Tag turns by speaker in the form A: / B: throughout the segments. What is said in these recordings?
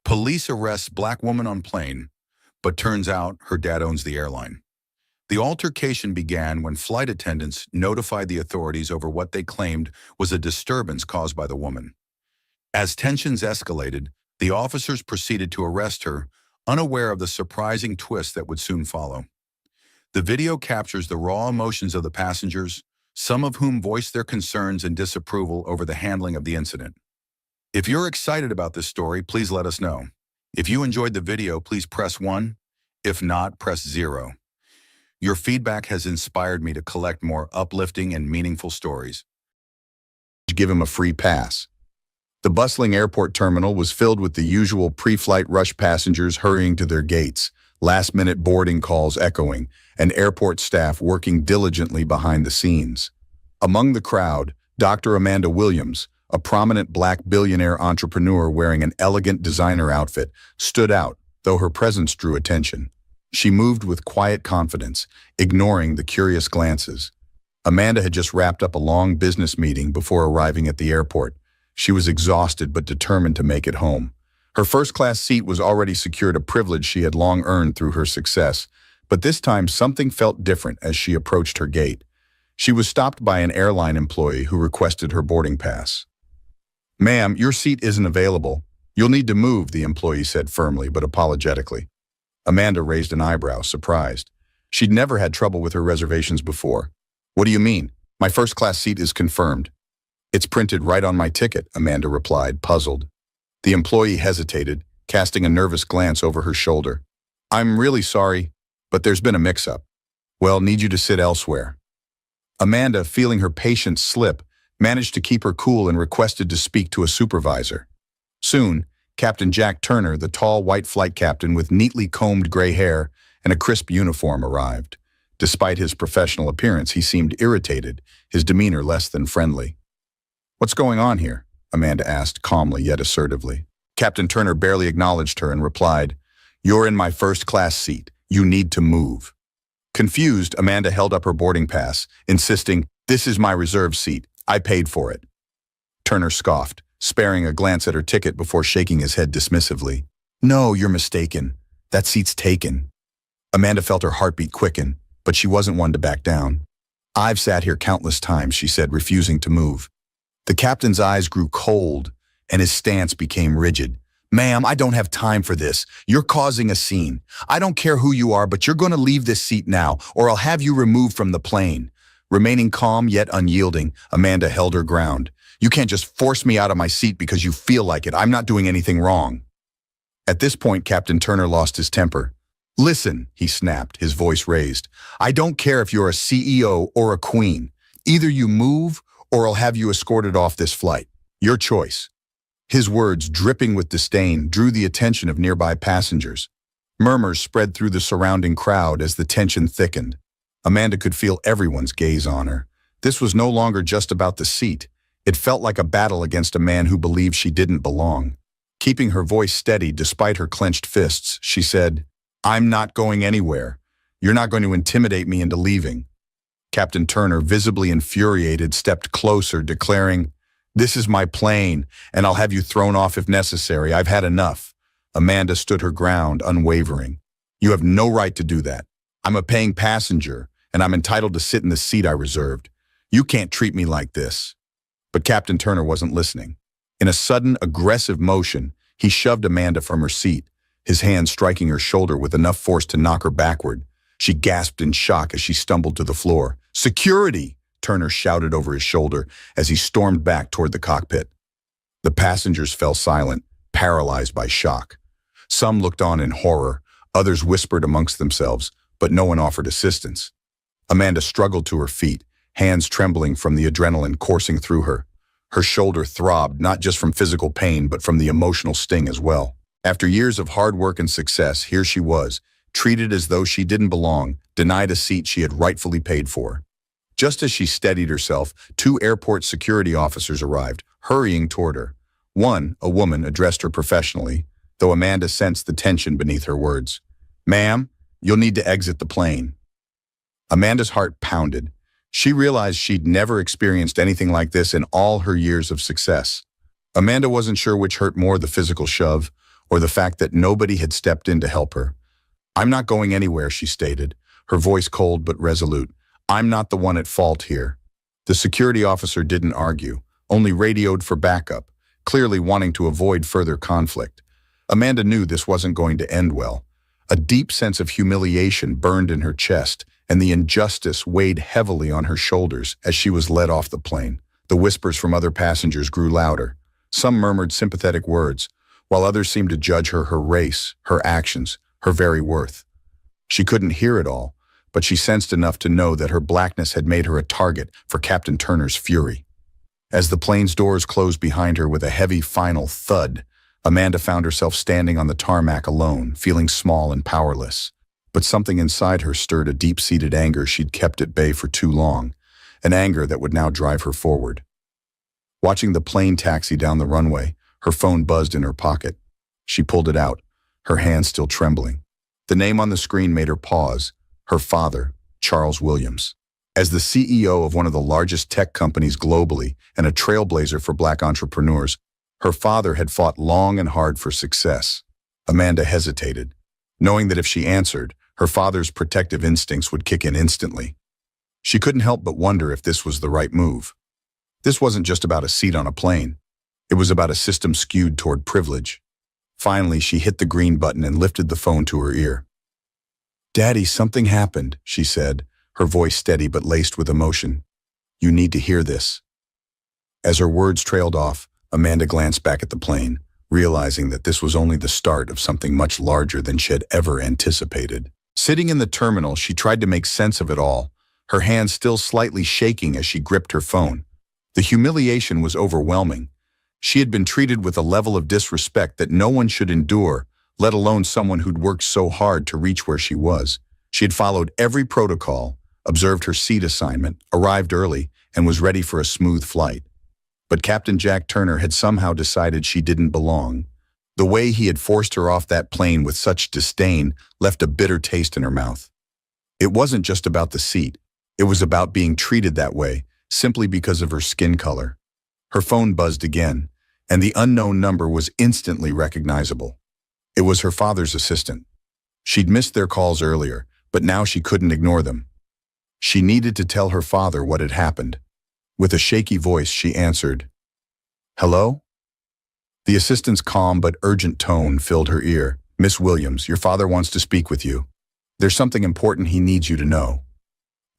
A: Police arrests black woman on plane, but turns out her dad owns the airline. The altercation began when flight attendants notified the authorities over what they claimed was a disturbance caused by the woman. As tensions escalated, the officers proceeded to arrest her, unaware of the surprising twist that would soon follow. The video captures the raw emotions of the passengers, some of whom voiced their concerns and disapproval over the handling of the incident. If you're excited about this story, please let us know. If you enjoyed the video, please press 1. If not, press 0. Your feedback has inspired me to collect more uplifting and meaningful stories.
B: Give him a free pass. The bustling airport terminal was filled with the usual pre-flight rush passengers hurrying to their gates, last-minute boarding calls echoing, and airport staff working diligently behind the scenes. Among the crowd, Dr. Amanda Williams, a prominent black billionaire entrepreneur wearing an elegant designer outfit, stood out, though her presence drew attention. She moved with quiet confidence, ignoring the curious glances. Amanda had just wrapped up a long business meeting before arriving at the airport. She was exhausted but determined to make it home. Her first-class seat was already secured, a privilege she had long earned through her success, but this time something felt different as she approached her gate. She was stopped by an airline employee who requested her boarding pass. "Ma'am, your seat isn't available. You'll need to move," the employee said firmly but apologetically. Amanda raised an eyebrow, surprised. She'd never had trouble with her reservations before. "What do you mean? My first-class seat is confirmed." "It's printed right on my ticket," Amanda replied, puzzled. The employee hesitated, casting a nervous glance over her shoulder. "I'm really sorry, but there's been a mix-up. Well, need you to sit elsewhere." Amanda, feeling her patience slip, managed to keep her cool and requested to speak to a supervisor. Soon, Captain Jack Turner, the tall white flight captain with neatly combed gray hair and a crisp uniform, arrived. Despite his professional appearance, he seemed irritated, his demeanor less than friendly. "What's going on here?" Amanda asked, calmly yet assertively. Captain Turner barely acknowledged her and replied, "You're in my first-class seat. You need to move." Confused, Amanda held up her boarding pass, insisting, "This is my reserved seat. I paid for it." Turner scoffed, sparing a glance at her ticket before shaking his head dismissively. "No, you're mistaken. That seat's taken." Amanda felt her heartbeat quicken, but she wasn't one to back down. "I've sat here countless times," she said, refusing to move. The captain's eyes grew cold, and his stance became rigid. "Ma'am, I don't have time for this. You're causing a scene. I don't care who you are, but you're going to leave this seat now, or I'll have you removed from the plane." Remaining calm yet unyielding, Amanda held her ground. "You can't just force me out of my seat because you feel like it. I'm not doing anything wrong." At this point, Captain Turner lost his temper. "Listen," he snapped, his voice raised. "I don't care if you're a CEO or a queen. Either you move, or I'll have you escorted off this flight. Your choice." His words, dripping with disdain, drew the attention of nearby passengers. Murmurs spread through the surrounding crowd as the tension thickened. Amanda could feel everyone's gaze on her. This was no longer just about the seat. It felt like a battle against a man who believed she didn't belong. Keeping her voice steady despite her clenched fists, she said, "I'm not going anywhere. You're not going to intimidate me into leaving." Captain Turner, visibly infuriated, stepped closer, declaring, "This is my plane, and I'll have you thrown off if necessary. I've had enough." Amanda stood her ground, unwavering. "You have no right to do that. I'm a paying passenger, and I'm entitled to sit in the seat I reserved. You can't treat me like this." But Captain Turner wasn't listening. In a sudden, aggressive motion, he shoved Amanda from her seat, his hand striking her shoulder with enough force to knock her backward. She gasped in shock as she stumbled to the floor. "Security!" Turner shouted over his shoulder as he stormed back toward the cockpit. The passengers fell silent, paralyzed by shock. Some looked on in horror, others whispered amongst themselves, but no one offered assistance. Amanda struggled to her feet, hands trembling from the adrenaline coursing through her. Her shoulder throbbed, not just from physical pain, but from the emotional sting as well. After years of hard work and success, here she was, treated as though she didn't belong, denied a seat she had rightfully paid for. Just as she steadied herself, 2 airport security officers arrived, hurrying toward her. One, a woman, addressed her professionally, though Amanda sensed the tension beneath her words. "Ma'am, you'll need to exit the plane." Amanda's heart pounded. She realized she'd never experienced anything like this in all her years of success. Amanda wasn't sure which hurt more, the physical shove or the fact that nobody had stepped in to help her. "I'm not going anywhere," she stated, her voice cold but resolute. "I'm not the one at fault here." The security officer didn't argue, only radioed for backup, clearly wanting to avoid further conflict. Amanda knew this wasn't going to end well. A deep sense of humiliation burned in her chest, and the injustice weighed heavily on her shoulders as she was led off the plane. The whispers from other passengers grew louder. Some murmured sympathetic words, while others seemed to judge her race, her actions, her very worth. She couldn't hear it all, but she sensed enough to know that her blackness had made her a target for Captain Turner's fury. As the plane's doors closed behind her with a heavy final thud, Amanda found herself standing on the tarmac alone, feeling small and powerless. But something inside her stirred a deep-seated anger she'd kept at bay for too long, an anger that would now drive her forward. Watching the plane taxi down the runway, her phone buzzed in her pocket. She pulled it out, her hand still trembling. The name on the screen made her pause. Her father, Charles Williams. As the CEO of one of the largest tech companies globally and a trailblazer for Black entrepreneurs, her father had fought long and hard for success. Amanda hesitated, knowing that if she answered, her father's protective instincts would kick in instantly. She couldn't help but wonder if this was the right move. This wasn't just about a seat on a plane. It was about a system skewed toward privilege. Finally, she hit the green button and lifted the phone to her ear. "Daddy, something happened," she said, her voice steady but laced with emotion. "You need to hear this." As her words trailed off, Amanda glanced back at the plane, realizing that this was only the start of something much larger than she had ever anticipated. Sitting in the terminal, she tried to make sense of it all, her hands still slightly shaking as she gripped her phone. The humiliation was overwhelming. She had been treated with a level of disrespect that no one should endure, let alone someone who'd worked so hard to reach where she was. She had followed every protocol, observed her seat assignment, arrived early, and was ready for a smooth flight. But Captain Jack Turner had somehow decided she didn't belong. The way he had forced her off that plane with such disdain left a bitter taste in her mouth. It wasn't just about the seat. It was about being treated that way, simply because of her skin color. Her phone buzzed again, and the unknown number was instantly recognizable. It was her father's assistant. She'd missed their calls earlier, but now she couldn't ignore them. She needed to tell her father what had happened. With a shaky voice, she answered, "Hello?" The assistant's calm but urgent tone filled her ear. "Miss Williams, your father wants to speak with you. There's something important he needs you to know."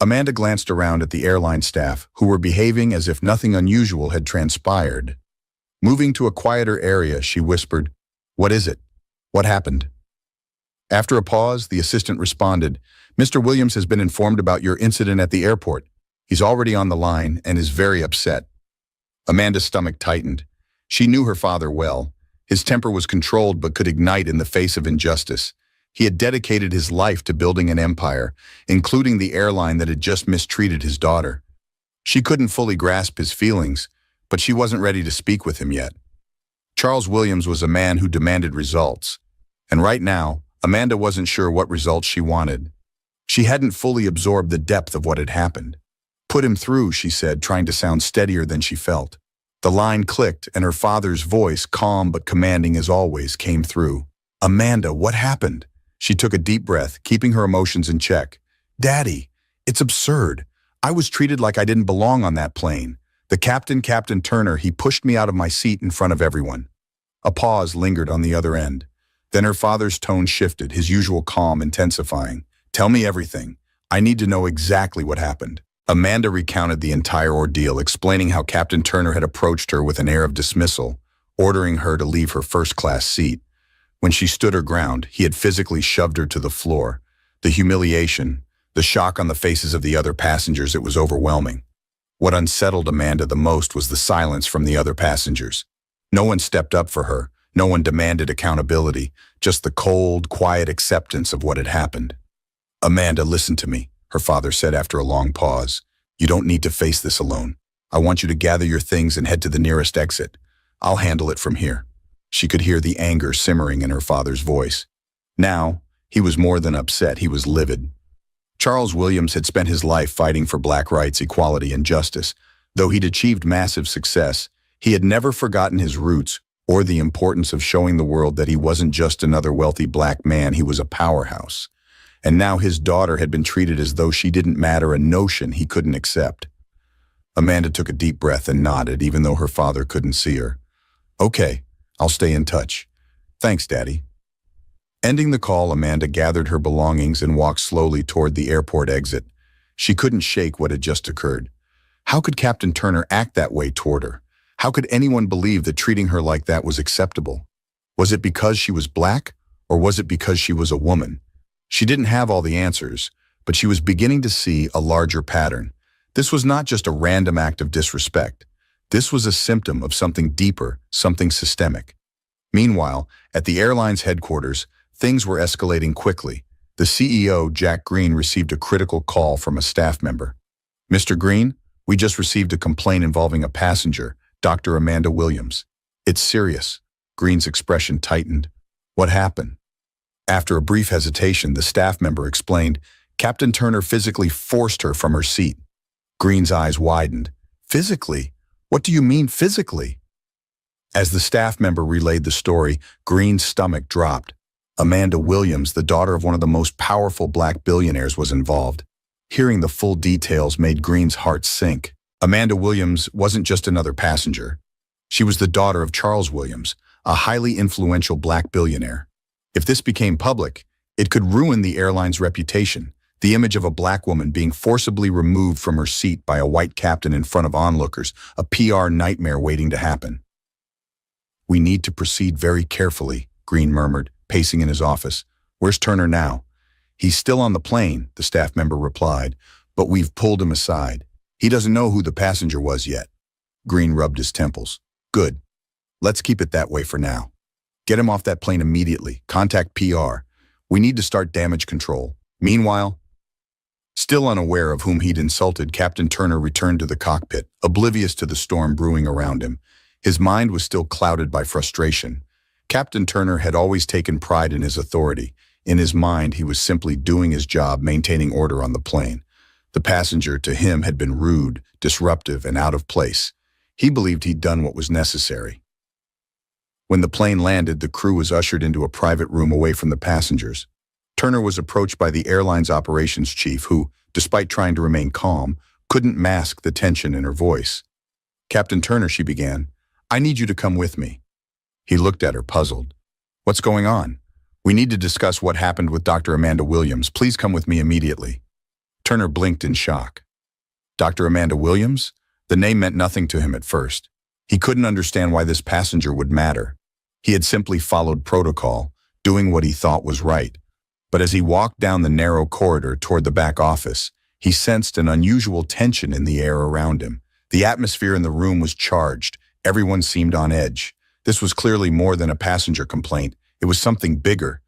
B: Amanda glanced around at the airline staff, who were behaving as if nothing unusual had transpired. Moving to a quieter area, she whispered, "What is it? What happened?" After a pause, the assistant responded, "Mr. Williams has been informed about your incident at the airport. He's already on the line and is very upset." Amanda's stomach tightened. She knew her father well. His temper was controlled but could ignite in the face of injustice. He had dedicated his life to building an empire, including the airline that had just mistreated his daughter. She couldn't fully grasp his feelings, but she wasn't ready to speak with him yet. Charles Williams was a man who demanded results, and right now, Amanda wasn't sure what results she wanted. She hadn't fully absorbed the depth of what had happened. "Put him through," she said, trying to sound steadier than she felt. The line clicked, and her father's voice, calm but commanding as always, came through. "Amanda, what happened?" She took a deep breath, keeping her emotions in check. "Daddy, it's absurd. I was treated like I didn't belong on that plane. The Captain Turner, he pushed me out of my seat in front of everyone." A pause lingered on the other end. Then her father's tone shifted, his usual calm intensifying. "Tell me everything. I need to know exactly what happened." Amanda recounted the entire ordeal, explaining how Captain Turner had approached her with an air of dismissal, ordering her to leave her first-class seat. When she stood her ground, he had physically shoved her to the floor. The humiliation, the shock on the faces of the other passengers, it was overwhelming. What unsettled Amanda the most was the silence from the other passengers. No one stepped up for her. No one demanded accountability, just the cold, quiet acceptance of what had happened. "Amanda, listen to me," her father said after a long pause. "You don't need to face this alone. I want you to gather your things and head to the nearest exit. I'll handle it from here." She could hear the anger simmering in her father's voice. Now, he was more than upset, he was livid. Charles Williams had spent his life fighting for black rights, equality, and justice. Though he'd achieved massive success, he had never forgotten his roots or the importance of showing the world that he wasn't just another wealthy black man, he was a powerhouse. And now his daughter had been treated as though she didn't matter, a notion he couldn't accept. Amanda took a deep breath and nodded, even though her father couldn't see her. Okay, I'll stay in touch. Thanks, Daddy. Ending the call, Amanda gathered her belongings and walked slowly toward the airport exit. She couldn't shake what had just occurred. How could Captain Turner act that way toward her? How could anyone believe that treating her like that was acceptable? Was it because she was black, or was it because she was a woman? She didn't have all the answers, but she was beginning to see a larger pattern. This was not just a random act of disrespect. This was a symptom of something deeper, something systemic. Meanwhile, at the airline's headquarters, things were escalating quickly. The CEO, Jack Green, received a critical call from a staff member. "Mr. Green, we just received a complaint involving a passenger, Dr. Amanda Williams. It's serious." Green's expression tightened. "What happened?" After a brief hesitation, the staff member explained, "Captain Turner physically forced her from her seat." Green's eyes widened. "Physically? What do you mean physically?" As the staff member relayed the story, Green's stomach dropped. Amanda Williams, the daughter of one of the most powerful black billionaires, was involved. Hearing the full details made Green's heart sink. Amanda Williams wasn't just another passenger. She was the daughter of Charles Williams, a highly influential black billionaire. If this became public, it could ruin the airline's reputation. The image of a black woman being forcibly removed from her seat by a white captain in front of onlookers, a PR nightmare waiting to happen. "We need to proceed very carefully," Green murmured, pacing in his office. "Where's Turner now?" "He's still on the plane," the staff member replied, "but we've pulled him aside. He doesn't know who the passenger was yet." Green rubbed his temples. "Good. Let's keep it that way for now. Get him off that plane immediately. Contact PR. We need to start damage control. Meanwhile..." Still unaware of whom he'd insulted, Captain Turner returned to the cockpit, oblivious to the storm brewing around him. His mind was still clouded by frustration. Captain Turner had always taken pride in his authority. In his mind, he was simply doing his job, maintaining order on the plane. The passenger, to him, had been rude, disruptive, and out of place. He believed he'd done what was necessary. When the plane landed, the crew was ushered into a private room away from the passengers. Turner was approached by the airline's operations chief who, despite trying to remain calm, couldn't mask the tension in her voice. "Captain Turner," she began, "I need you to come with me." He looked at her, puzzled. "What's going on?" "We need to discuss what happened with Dr. Amanda Williams. Please come with me immediately." Turner blinked in shock. Dr. Amanda Williams? The name meant nothing to him at first. He couldn't understand why this passenger would matter. He had simply followed protocol, doing what he thought was right. But as he walked down the narrow corridor toward the back office, he sensed an unusual tension in the air around him. The atmosphere in the room was charged. Everyone seemed on edge. This was clearly more than a passenger complaint. It was something bigger.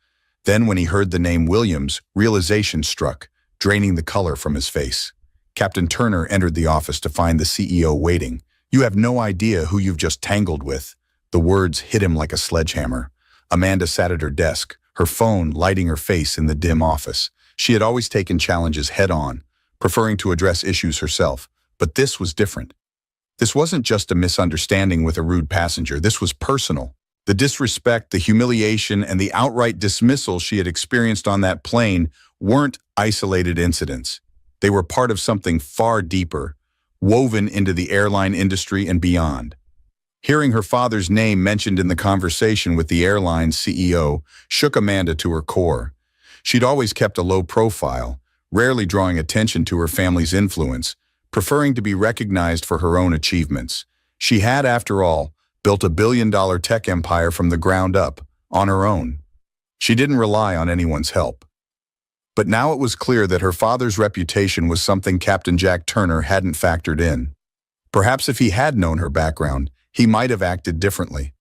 B: Then when he heard the name Williams, realization struck, draining the color from his face. Captain Turner entered the office to find the CEO waiting. "You have no idea who you've just tangled with." The words hit him like a sledgehammer. Amanda sat at her desk, her phone lighting her face in the dim office. She had always taken challenges head-on, preferring to address issues herself. But this was different. This wasn't just a misunderstanding with a rude passenger. This was personal. The disrespect, the humiliation, and the outright dismissal she had experienced on that plane weren't isolated incidents. They were part of something far deeper, woven into the airline industry and beyond. Hearing her father's name mentioned in the conversation with the airline's CEO shook Amanda to her core. She'd always kept a low profile, rarely drawing attention to her family's influence, preferring to be recognized for her own achievements. She had, after all, built a billion-dollar tech empire from the ground up, on her own. She didn't rely on anyone's help. But now it was clear that her father's reputation was something Captain Jack Turner hadn't factored in. Perhaps if he had known her background, he might have acted differently.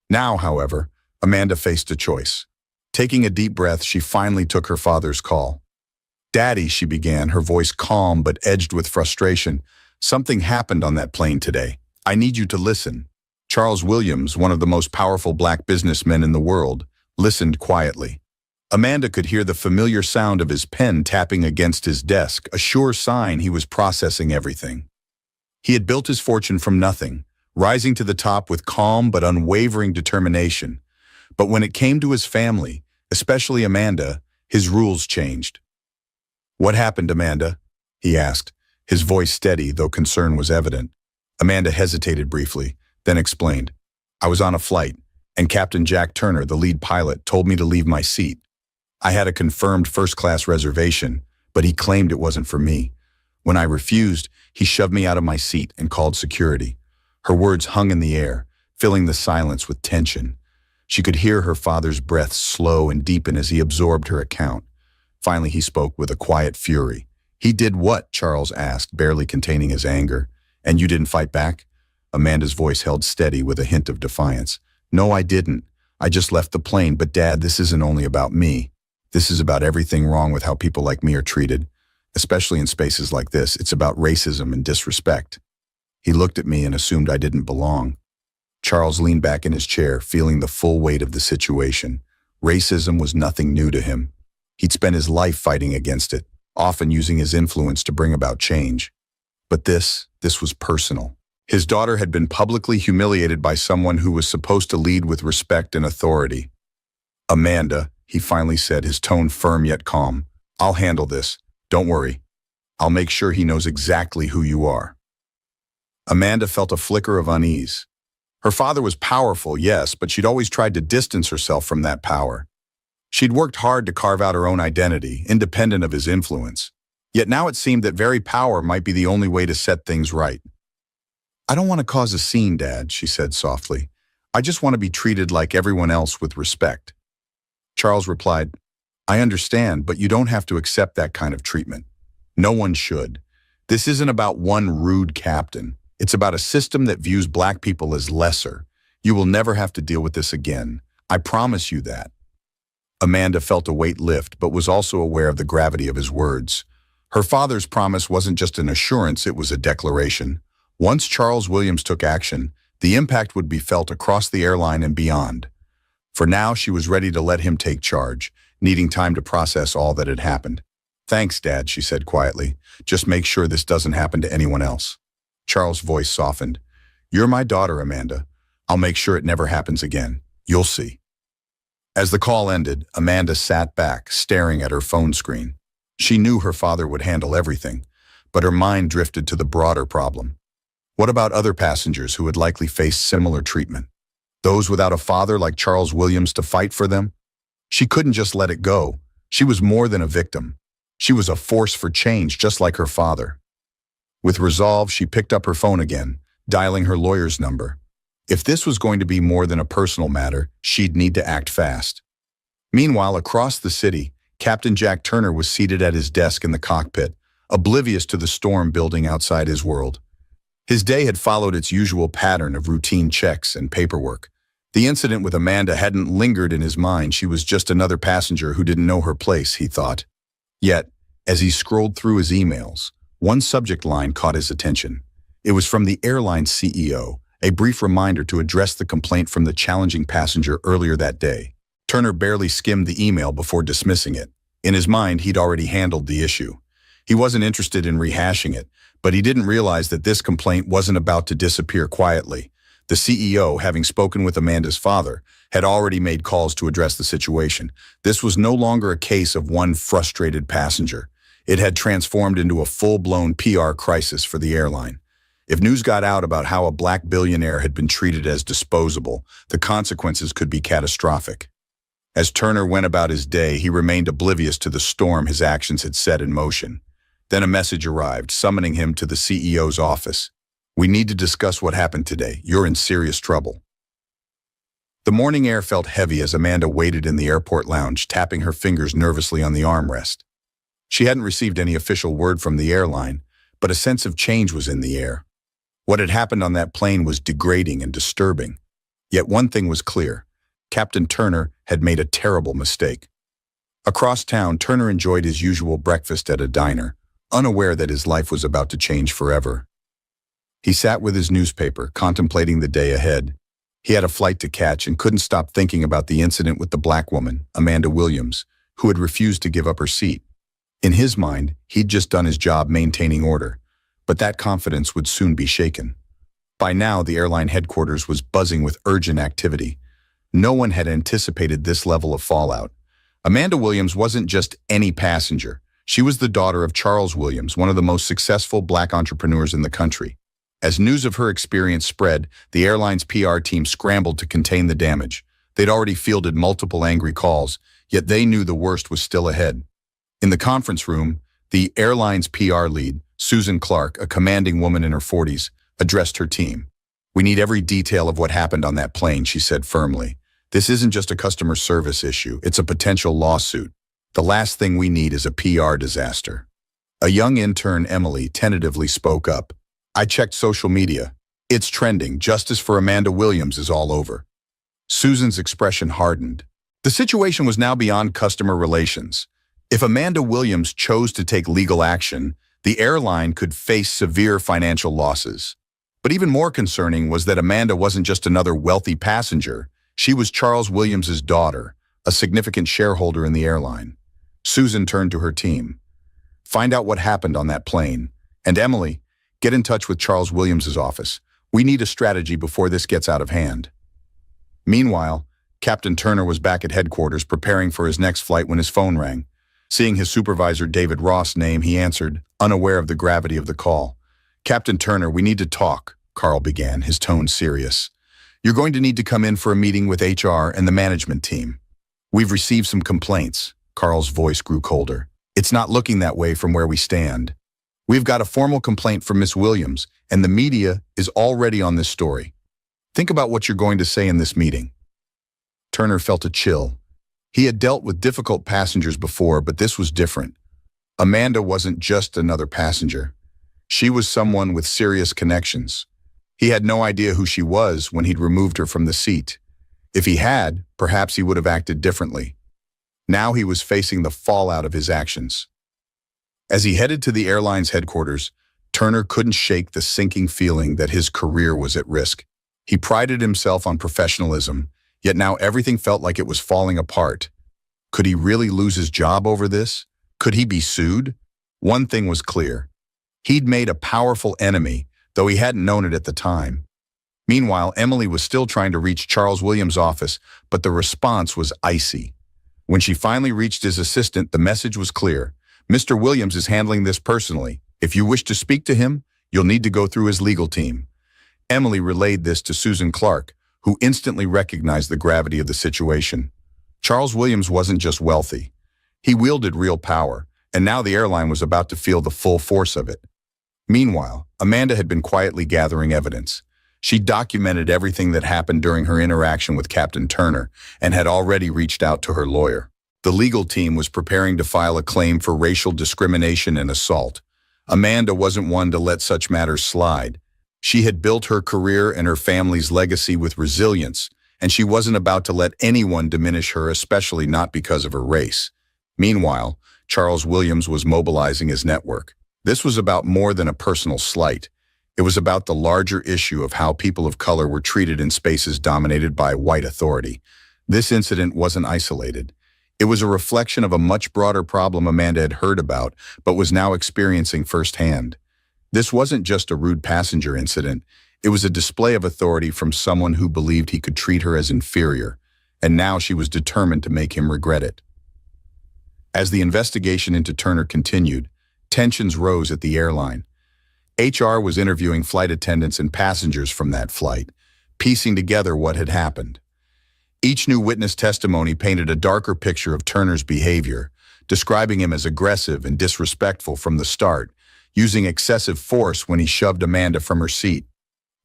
B: Now, however, Amanda faced a choice. Taking a deep breath, she finally took her father's call. "Daddy," she began, her voice calm but edged with frustration, "something happened on that plane today. I need you to listen." Charles Williams, one of the most powerful black businessmen in the world, listened quietly. Amanda could hear the familiar sound of his pen tapping against his desk, a sure sign he was processing everything. He had built his fortune from nothing, rising to the top with calm but unwavering determination. But when it came to his family, especially Amanda, his rules changed. "What happened, Amanda?" he asked, his voice steady, though concern was evident. Amanda hesitated briefly, then explained. "I was on a flight, and Captain Jack Turner, the lead pilot, told me to leave my seat. I had a confirmed first-class reservation, but he claimed it wasn't for me. When I refused, he shoved me out of my seat and called security." Her words hung in the air, filling the silence with tension. She could hear her father's breath slow and deepen as he absorbed her account. Finally, he spoke with a quiet fury. "He did what?" Charles asked, barely containing his anger. "And you didn't fight back?" Amanda's voice held steady with a hint of defiance. "No, I didn't. I just left the plane. But Dad, this isn't only about me. This is about everything wrong with how people like me are treated. Especially in spaces like this, it's about racism and disrespect." He looked at me and assumed I didn't belong. Charles leaned back in his chair, feeling the full weight of the situation. Racism was nothing new to him. He'd spent his life fighting against it, often using his influence to bring about change. But this was personal. His daughter had been publicly humiliated by someone who was supposed to lead with respect and authority. "Amanda," he finally said, his tone firm yet calm, "I'll handle this. Don't worry. I'll make sure he knows exactly who you are." Amanda felt a flicker of unease. Her father was powerful, yes, but she'd always tried to distance herself from that power. She'd worked hard to carve out her own identity, independent of his influence. Yet now it seemed that very power might be the only way to set things right. "I don't want to cause a scene, Dad," she said softly. "I just want to be treated like everyone else with respect." Charles replied, "I understand, but you don't have to accept that kind of treatment. No one should. This isn't about one rude captain. It's about a system that views black people as lesser. You will never have to deal with this again. I promise you that." Amanda felt a weight lift, but was also aware of the gravity of his words. Her father's promise wasn't just an assurance, it was a declaration. Once Charles Williams took action, the impact would be felt across the airline and beyond. For now, she was ready to let him take charge, needing time to process all that had happened. "Thanks, Dad," she said quietly. "Just make sure this doesn't happen to anyone else." Charles' voice softened. "You're my daughter, Amanda. I'll make sure it never happens again. You'll see." As the call ended, Amanda sat back, staring at her phone screen. She knew her father would handle everything, but her mind drifted to the broader problem. What about other passengers who would likely face similar treatment? Those without a father like Charles Williams to fight for them? She couldn't just let it go. She was more than a victim. She was a force for change, just like her father. With resolve, she picked up her phone again, dialing her lawyer's number. If this was going to be more than a personal matter, she'd need to act fast. Meanwhile, across the city, Captain Jack Turner was seated at his desk in the cockpit, oblivious to the storm building outside his world. His day had followed its usual pattern of routine checks and paperwork. The incident with Amanda hadn't lingered in his mind. She was just another passenger who didn't know her place, he thought. Yet, as he scrolled through his emails, one subject line caught his attention. It was from the airline's CEO, a brief reminder to address the complaint from the challenging passenger earlier that day. Turner barely skimmed the email before dismissing it. In his mind, he'd already handled the issue. He wasn't interested in rehashing it, but he didn't realize that this complaint wasn't about to disappear quietly. The CEO, having spoken with Amanda's father, had already made calls to address the situation. This was no longer a case of one frustrated passenger. It had transformed into a full-blown PR crisis for the airline. If news got out about how a black billionaire had been treated as disposable, the consequences could be catastrophic. As Turner went about his day, he remained oblivious to the storm his actions had set in motion. Then a message arrived, summoning him to the CEO's office. "We need to discuss what happened today. You're in serious trouble." The morning air felt heavy as Amanda waited in the airport lounge, tapping her fingers nervously on the armrest. She hadn't received any official word from the airline, but a sense of change was in the air. What had happened on that plane was degrading and disturbing. Yet one thing was clear. Captain Turner had made a terrible mistake. Across town, Turner enjoyed his usual breakfast at a diner, unaware that his life was about to change forever. He sat with his newspaper, contemplating the day ahead. He had a flight to catch and couldn't stop thinking about the incident with the black woman, Amanda Williams, who had refused to give up her seat. In his mind, he'd just done his job maintaining order, but that confidence would soon be shaken. By now, the airline headquarters was buzzing with urgent activity. No one had anticipated this level of fallout. Amanda Williams wasn't just any passenger. She was the daughter of Charles Williams, one of the most successful black entrepreneurs in the country. As news of her experience spread, the airline's PR team scrambled to contain the damage. They'd already fielded multiple angry calls, yet they knew the worst was still ahead. In the conference room, the airline's PR lead, Susan Clark, a commanding woman in her 40s, addressed her team. "We need every detail of what happened on that plane," she said firmly. "This isn't just a customer service issue, it's a potential lawsuit. The last thing we need is a PR disaster." A young intern, Emily, tentatively spoke up. "I checked social media. It's trending. Justice for Amanda Williams is all over." Susan's expression hardened. The situation was now beyond customer relations. If Amanda Williams chose to take legal action, the airline could face severe financial losses. But even more concerning was that Amanda wasn't just another wealthy passenger. She was Charles Williams's daughter, a significant shareholder in the airline. Susan turned to her team. "Find out what happened on that plane. And Emily, get in touch with Charles Williams's office. We need a strategy before this gets out of hand." Meanwhile, Captain Turner was back at headquarters preparing for his next flight when his phone rang. Seeing his supervisor David Ross' name, he answered, unaware of the gravity of the call. "Captain Turner, we need to talk," Carl began, his tone serious. "You're going to need to come in for a meeting with HR and the management team. We've received some complaints." Carl's voice grew colder. "It's not looking that way from where we stand. We've got a formal complaint from Miss Williams, and the media is already on this story. Think about what you're going to say in this meeting." Turner felt a chill. He had dealt with difficult passengers before, but this was different. Amanda wasn't just another passenger. She was someone with serious connections. He had no idea who she was when he'd removed her from the seat. If he had, perhaps he would have acted differently. Now he was facing the fallout of his actions. As he headed to the airline's headquarters, Turner couldn't shake the sinking feeling that his career was at risk. He prided himself on professionalism, yet now everything felt like it was falling apart. Could he really lose his job over this? Could he be sued? One thing was clear. He'd made a powerful enemy, though he hadn't known it at the time. Meanwhile, Emily was still trying to reach Charles Williams' office, but the response was icy. When she finally reached his assistant, the message was clear. "Mr. Williams is handling this personally. If you wish to speak to him, you'll need to go through his legal team." Emily relayed this to Susan Clark, who instantly recognized the gravity of the situation. Charles Williams wasn't just wealthy. He wielded real power, and now the airline was about to feel the full force of it. Meanwhile, Amanda had been quietly gathering evidence. She documented everything that happened during her interaction with Captain Turner and had already reached out to her lawyer. The legal team was preparing to file a claim for racial discrimination and assault. Amanda wasn't one to let such matters slide. She had built her career and her family's legacy with resilience, and she wasn't about to let anyone diminish her, especially not because of her race. Meanwhile, Charles Williams was mobilizing his network. This was about more than a personal slight. It was about the larger issue of how people of color were treated in spaces dominated by white authority. This incident wasn't isolated. It was a reflection of a much broader problem Amanda had heard about, but was now experiencing firsthand. This wasn't just a rude passenger incident. It was a display of authority from someone who believed he could treat her as inferior, and now she was determined to make him regret it. As the investigation into Turner continued, tensions rose at the airline. HR was interviewing flight attendants and passengers from that flight, piecing together what had happened. Each new witness testimony painted a darker picture of Turner's behavior, describing him as aggressive and disrespectful from the start, using excessive force when he shoved Amanda from her seat.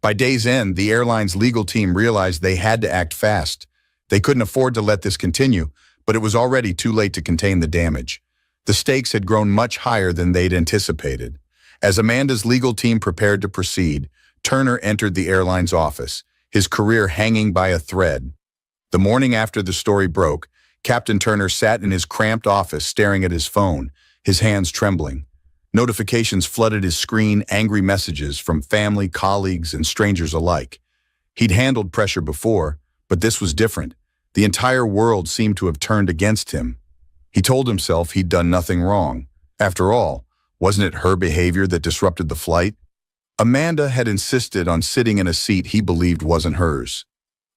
B: By day's end, the airline's legal team realized they had to act fast. They couldn't afford to let this continue, but it was already too late to contain the damage. The stakes had grown much higher than they'd anticipated. As Amanda's legal team prepared to proceed, Turner entered the airline's office, his career hanging by a thread. The morning after the story broke, Captain Turner sat in his cramped office staring at his phone, his hands trembling. Notifications flooded his screen, angry messages from family, colleagues, and strangers alike. He'd handled pressure before, but this was different. The entire world seemed to have turned against him. He told himself he'd done nothing wrong. After all, wasn't it her behavior that disrupted the flight? Amanda had insisted on sitting in a seat he believed wasn't hers.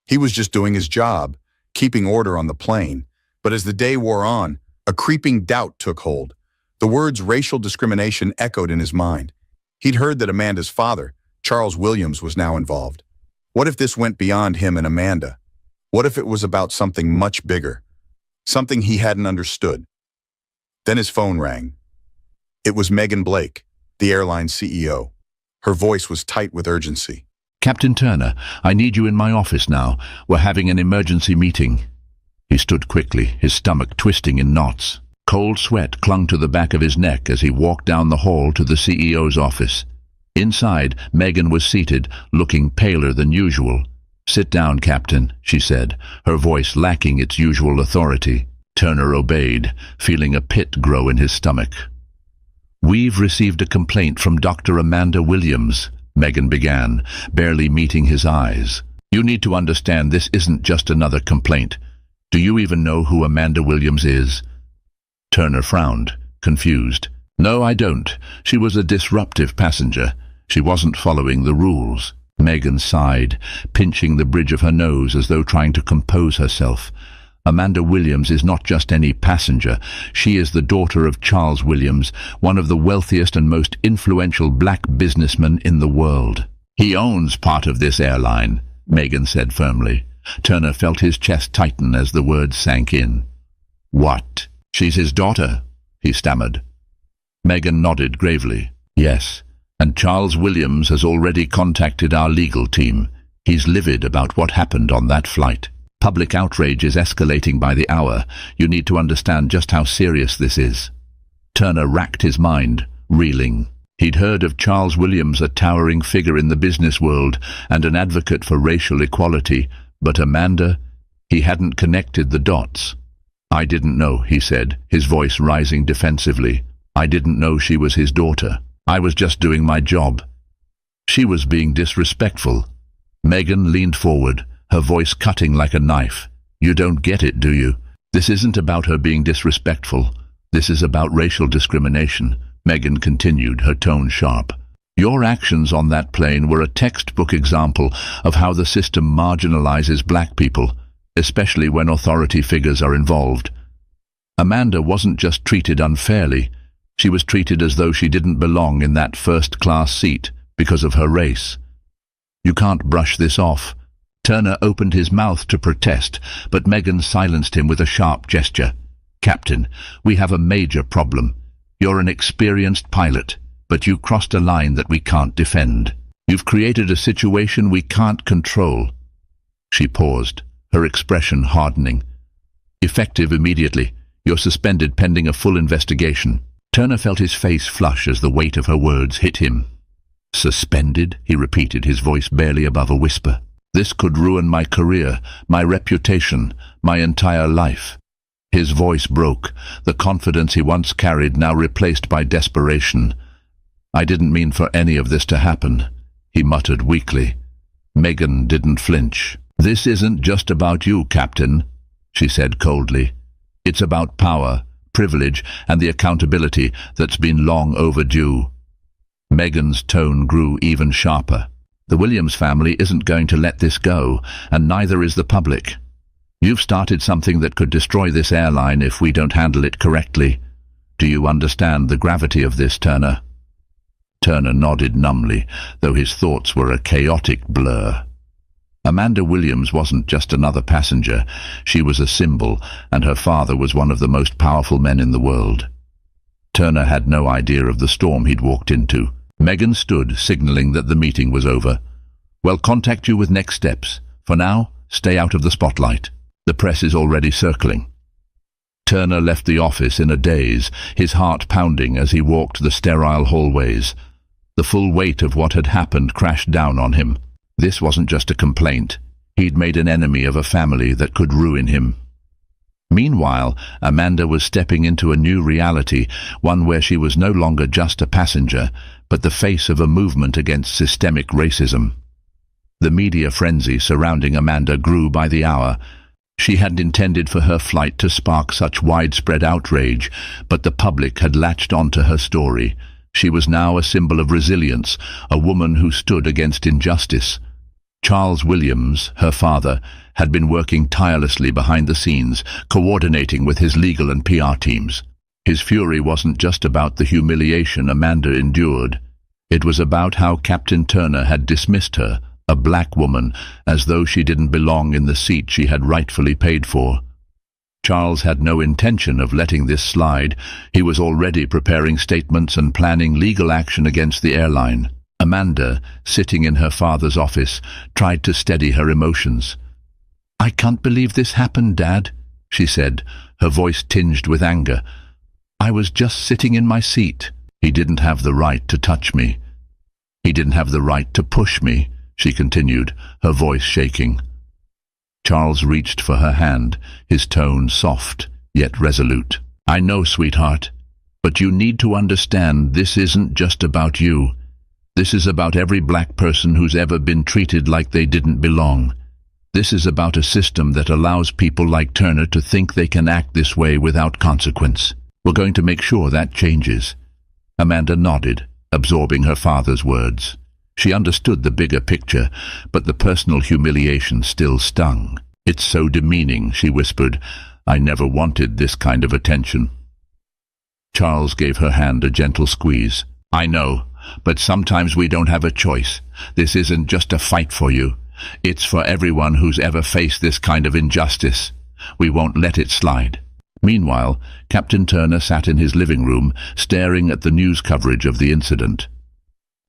B: He was just doing his job, keeping order on the plane. But as the day wore on, a creeping doubt took hold. The words racial discrimination echoed in his mind. He'd heard that Amanda's father, Charles Williams, was now involved. What if this went beyond him and Amanda? What if it was about something much bigger? Something he hadn't understood? Then his phone rang. It was Megan Blake, the airline CEO. Her voice was tight with urgency.
C: Captain Turner, I need you in my office now. We're having an emergency meeting. He stood quickly, his stomach twisting in knots. Cold sweat clung to the back of his neck as he walked down the hall to the CEO's office. Inside, Megan was seated, looking paler than usual. "Sit down, Captain," she said, her voice lacking its usual authority. Turner obeyed, feeling a pit grow in his stomach. "We've received a complaint from Dr. Amanda Williams," Megan began, barely meeting his eyes. "You need to understand this isn't just another complaint. Do you even know who Amanda Williams is?" Turner frowned, confused. "No, I don't. She was a disruptive passenger. She wasn't following the rules." Megan sighed, pinching the bridge of her nose as though trying to compose herself. "Amanda Williams is not just any passenger. She is the daughter of Charles Williams, one of the wealthiest and most influential black businessmen in the world. He owns part of this airline," Megan said firmly. Turner felt his chest tighten as the words sank in. "What? She's his daughter?" he stammered. Megan nodded gravely. "Yes, and Charles Williams has already contacted our legal team. He's livid about what happened on that flight. Public outrage is escalating by the hour. You need to understand just how serious this is." Turner racked his mind, reeling. He'd heard of Charles Williams, a towering figure in the business world and an advocate for racial equality, but Amanda, he hadn't connected the dots. "I didn't know," he said, his voice rising defensively. "I didn't know she was his daughter. I was just doing my job." "She was being disrespectful." Megan leaned forward, her voice cutting like a knife. "You don't get it, do you? This isn't about her being disrespectful. This is about racial discrimination." Megan continued, her tone sharp. "Your actions on that plane were a textbook example of how the system marginalizes black people, especially when authority figures are involved. Amanda wasn't just treated unfairly. She was treated as though she didn't belong in that first-class seat because of her race. You can't brush this off." Turner opened his mouth to protest, but Megan silenced him with a sharp gesture. "Captain, we have a major problem. You're an experienced pilot, but you crossed a line that we can't defend. You've created a situation we can't control." She paused, her expression hardening. "Effective immediately. You're suspended pending a full investigation." Turner felt his face flush as the weight of her words hit him. "Suspended?" he repeated, his voice barely above a whisper. "This could ruin my career, my reputation, my entire life." His voice broke, the confidence he once carried now replaced by desperation. "I didn't mean for any of this to happen," he muttered weakly. Megan didn't flinch. "This isn't just about you, Captain," she said coldly. "It's about power, privilege, and the accountability that's been long overdue." Megan's tone grew even sharper. "The Williams family isn't going to let this go, and neither is the public. You've started something that could destroy this airline if we don't handle it correctly. Do you understand the gravity of this, Turner?" Turner nodded numbly, though his thoughts were a chaotic blur. Amanda Williams wasn't just another passenger. She was a symbol, and her father was one of the most powerful men in the world. Turner had no idea of the storm he'd walked into. Megan stood, signaling that the meeting was over. "We'll contact you with next steps. For now, stay out of the spotlight. The press is already circling." Turner left the office in a daze, his heart pounding as he walked the sterile hallways. The full weight of what had happened crashed down on him. This wasn't just a complaint. He'd made an enemy of a family that could ruin him. Meanwhile, Amanda was stepping into a new reality, one where she was no longer just a passenger, but the face of a movement against systemic racism. The media frenzy surrounding Amanda grew by the hour. She hadn't intended for her flight to spark such widespread outrage, but the public had latched onto her story. She was now a symbol of resilience, a woman who stood against injustice. Charles Williams, her father, had been working tirelessly behind the scenes, coordinating with his legal and PR teams. His fury wasn't just about the humiliation Amanda endured. It was about how Captain Turner had dismissed her, a black woman, as though she didn't belong in the seat she had rightfully paid for. Charles had no intention of letting this slide. He was already preparing statements and planning legal action against the airline. Amanda, sitting in her father's office, tried to steady her emotions. "I can't believe this happened, Dad," she said, her voice tinged with anger. "I was just sitting in my seat. He didn't have the right to touch me. He didn't have the right to push me," she continued, her voice shaking. Charles reached for her hand, his tone soft, yet resolute. "I know, sweetheart, but you need to understand this isn't just about you. This is about every black person who's ever been treated like they didn't belong. This is about a system that allows people like Turner to think they can act this way without consequence. We're going to make sure that changes." Amanda nodded, absorbing her father's words. She understood the bigger picture, but the personal humiliation still stung. "It's so demeaning," she whispered. "I never wanted this kind of attention." Charles gave her hand a gentle squeeze. "I know, but sometimes we don't have a choice. This isn't just a fight for you. It's for everyone who's ever faced this kind of injustice. We won't let it slide." Meanwhile, Captain Turner sat in his living room, staring at the news coverage of the incident.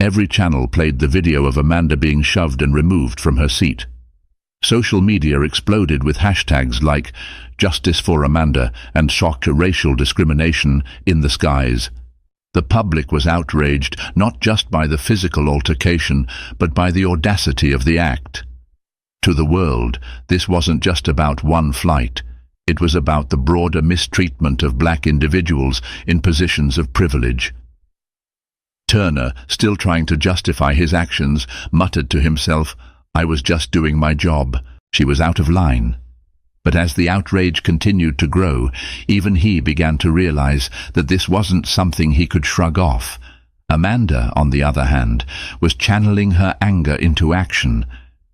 C: Every channel played the video of Amanda being shoved and removed from her seat. Social media exploded with hashtags like "Justice for Amanda" and "Shock to Racial Discrimination in the Skies." The public was outraged not just by the physical altercation, but by the audacity of the act. To the world, this wasn't just about one flight. It was about the broader mistreatment of black individuals in positions of privilege. Turner, still trying to justify his actions, muttered to himself, "I was just doing my job." She was out of line. But as the outrage continued to grow, even he began to realize that this wasn't something he could shrug off. Amanda, on the other hand, was channeling her anger into action,